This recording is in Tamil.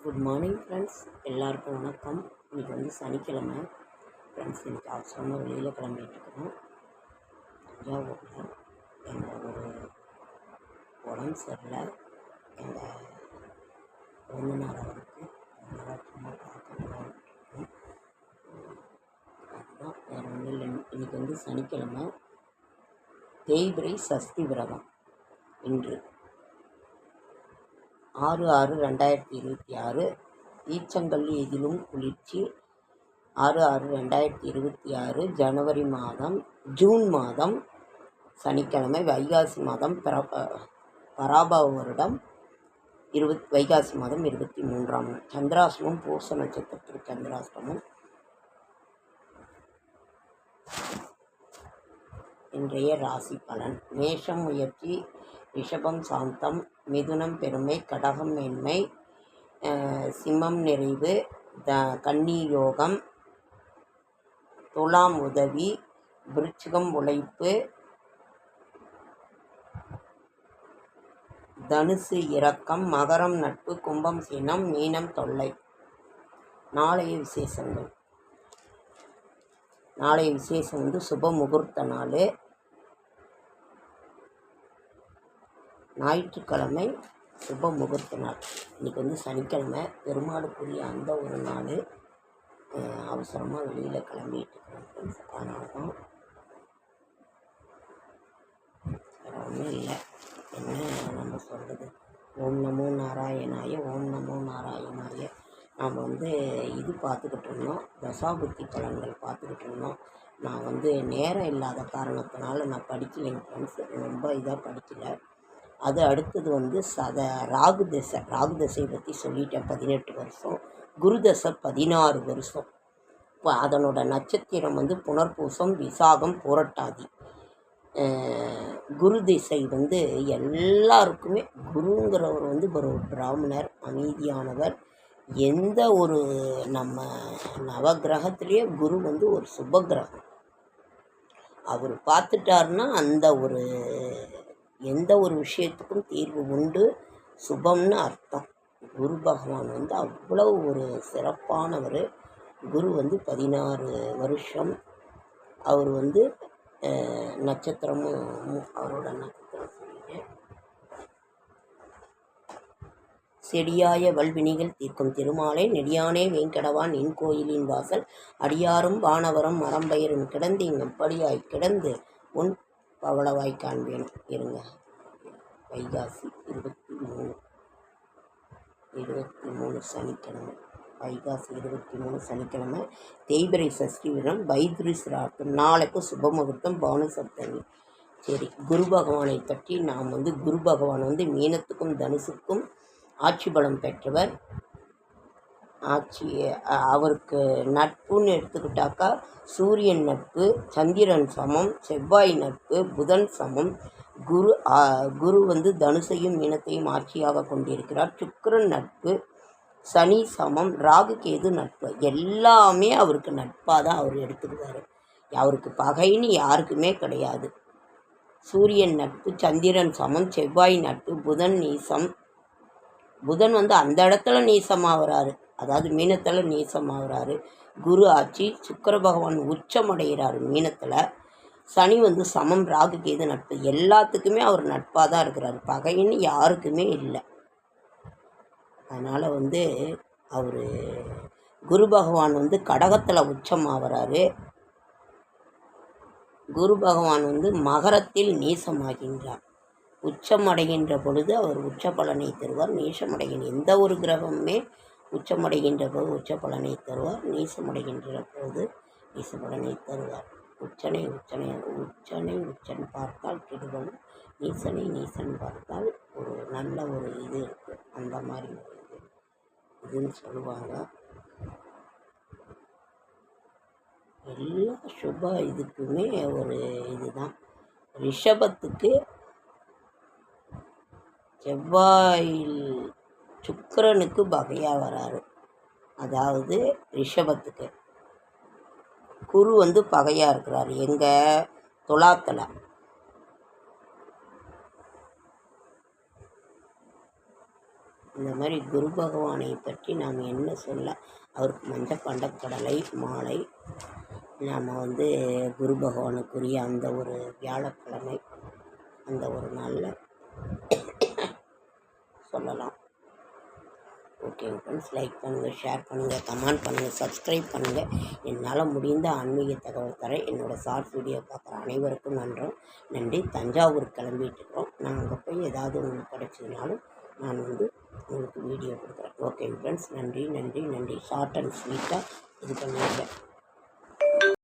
குட் மார்னிங் ஃப்ரெண்ட்ஸ், எல்லாருக்கும் வணக்கம். இன்றைக்கி வந்து சனிக்கிழமை ஃப்ரெண்ட்ஸ். இன்றைக்கி அவசரமாக வெளியில் கிளம்பிட்டுருக்கோம். தஞ்சாவூரில் எங்கள் ஒரு உடம்பு சரியில்லை, எங்கள் பிறந்தநாள் அவருக்கு. அதனால் சும்மா பார்க்கணும். அதுதான், வேறு ஒன்றும் இல்லை. இன்றைக்கி வந்து சனிக்கிழமை, தேய்பிரை சஷ்டி விரதம். இன்று 6/6/2026 ஈச்சங்கல்லி எதிலும் குளிர்ச்சி. 6/6/2026 ஜனவரி மாதம், ஜூன் மாதம் சனிக்கிழமை, வைகாசி மாதம் பராபவ வருடம் வைகாசி மாதம் 23ஆம் நாள். சந்திராசிரமம் பூச நட்சத்திரத்திற்கு சந்திராசிரமம். இன்றைய ராசி பலன்: மேஷம் முயற்சி, ரிஷபம் சாந்தம், மிதுனம் பெருமை, கடகம் மேன்மை, சிம்மம் நிறைவு, கன்னி யோகம், துலாம் உதவி, விருச்சிகம் உழைப்பு, தனுசு இரக்கம், மகரம் நட்பு, கும்பம் சினம், மீனம் தொல்லை. நாளைய விசேஷங்கள்: நாளைய விசேஷம் வந்து சுப முகூர்த்த நாள், ஞாயிற்றுக்கிழமை சுப முகூர்த்த நாள். இன்றைக்கி வந்து சனிக்கிழமை, பெருமாளுக்குரிய அந்த ஒரு நாள். அவசரமாக வெளியில் கிளம்பிட்டு இருக்கிறோம் ஃப்ரெண்ட்ஸ். அதனால தான் வேறு ஒன்றும் இல்லை. என்ன நம்ம சொல்கிறது, ஓம் நமோ நாராயணாய, ஓம் நமோ நாராயணாய. நாம் வந்து இது பார்த்துக்கிட்டு இருந்தோம், தசாபுத்தி பலன்கள் பார்த்துக்கிட்டு இருந்தோம். நான் வந்து நேரம் இல்லாத காரணத்தினால நான் படிக்கலைங்க ஃப்ரெண்ட்ஸ், ரொம்ப இதாக படிக்கலை. அது அடுத்தது வந்து ராகு தசையை பற்றி சொல்லிட்டேன். 18 வருஷம், குரு தசை 16 வருஷம். இப்போ அதனோட நட்சத்திரம் வந்து புனர்பூசம், விசாகம், புரட்டாதி. குரு திசை வந்து எல்லாருக்குமே, குருங்கிறவர் வந்து ஒரு பிராமணர், அமைதியானவர். எந்த ஒரு நம்ம நவகிரகத்திலேயே குரு வந்து ஒரு சுபகிரகம். அவர் பார்த்துட்டாருன்னா அந்த ஒரு எந்த ஒரு விஷயத்துக்கும் தீர்வு உண்டு, சுபம்னு அர்த்தம். குரு பகவான் வந்து அவ்வளவு ஒரு சிறப்பானவர். குரு வந்து 16 வருஷம். அவர் வந்து நட்சத்திரமும் அவரோட நட்சத்திரம் சொல்லிட்டேன். செடியாய வல்வினிகள் தீர்க்கும் திருமாலை, நெடியானே வேங்கடவான் என் கோயிலின் வாசல், அடியாரும் வானவரம் மரம்பயிரும் கிடந்து இங்கு படியாய் கிடந்து உன் பவளவாய் காண்பேன். இருங்க, வைகாசி 23 சனிக்கிழமை, வைகாசி 23 சனிக்கிழமை, தேய்பிரை சஷ்டி விரதம், வைத்திரி சிரார்த்தம். நாளைக்கு சுபமுகூர்த்தம், பானு சப்தமி. சரி, குரு பகவானை பற்றி நாம் வந்து, குரு பகவான் வந்து மீனத்துக்கும் தனுசுக்கும் ஆட்சி பலம் பெற்றவர். அவருக்கு நட்புன்னு எடுத்துக்கிட்டாக்கா, சூரியன் நட்பு, சந்திரன் சமம், செவ்வாய் நட்பு, புதன் சமம். குரு வந்து தனுசையும் மீனத்தையும் ஆட்சியாக கொண்டிருக்கிறார். சுக்கிரன் நட்பு, சனி சமம், ராகு கேது நட்பு. எல்லாமே அவருக்கு நட்பாக தான் அவர் எடுத்துக்குவார். அவருக்கு பகைன்னு யாருக்குமே கிடையாது. சூரியன் நட்பு, சந்திரன் சமம், செவ்வாய் நட்பு, புதன் நீசம். புதன் வந்து அந்த இடத்துல நீசமாகறாரு, அதாவது மீனத்தில் நீசமாகறாரு. குரு ஆட்சி. சுக்கிர பகவான் உச்சமடைகிறார் மீனத்தில். சனி வந்து சமம், ராகு கேது நட்பு. எல்லாத்துக்குமே அவர் நட்பாக தான் இருக்கிறார், பகைன்னு யாருக்குமே இல்லை. அதனால் வந்து அவர் குரு பகவான் வந்து கடகத்தில் உச்சமாகறாரு. குரு பகவான் வந்து மகரத்தில் நீசமாகின்றார். உச்சமடைகின்ற பொழுது அவர் உச்ச பலனை தருவார். நீசமடைகின்ற எந்த ஒரு கிரகமுமே உச்சமடைகின்ற போது உச்ச பலனை தருவார். நீசமடைகின்ற போது நீச பலனை தருவார். உச்சன் பார்த்தால் கெடுதல், நீசன் பார்த்தால் ஒரு நல்ல ஒரு இது இருக்குது. அந்த மாதிரி ஒரு இதுன்னு சொல்லுவாங்க. எல்லா சுப இதுக்குமே ஒரு இதுதான். ரிஷபத்துக்கு செவ்வாயில் சுக்கிரனுக்கு பகையாக வராரு, அதாவது ரிஷபத்துக்கு. குரு வந்து பகையாக இருக்கிறார் எங்கள் துலாத்தில். இந்த மாதிரி குரு பகவானை பற்றி நாம் என்ன சொல்ல, அவருக்கு மஞ்சள் பண்டக்கடலை மாலை நாம் வந்து குரு பகவானுக்குரிய அந்த ஒரு வியாழக்கிழமை அந்த ஒரு நாளில் சொல்லலாம். ஓகேங்க ஃப்ரெண்ட்ஸ், லைக் பண்ணுங்கள், ஷேர் பண்ணுங்கள், கமெண்ட் பண்ணுங்கள், சப்ஸ்கிரைப் பண்ணுங்கள். என்னால் முடிந்த ஆன்மீக தகவல் தர என்னோடய ஷார்ட்ஸ் வீடியோ பார்க்குற அனைவருக்கும் நன்றி. தஞ்சாவூர் கிளம்பிட்டு இருக்கோம். நான் அங்கே போய் ஏதாவது உங்களுக்கு கிடச்சதுனாலும் நான் வந்து உங்களுக்கு வீடியோ கொடுக்குறேன். ஓகேங்க ஃப்ரெண்ட்ஸ், நன்றி. ஷார்ட் அண்ட் ஸ்வீட்டாக இது பண்ணிடுறேன்.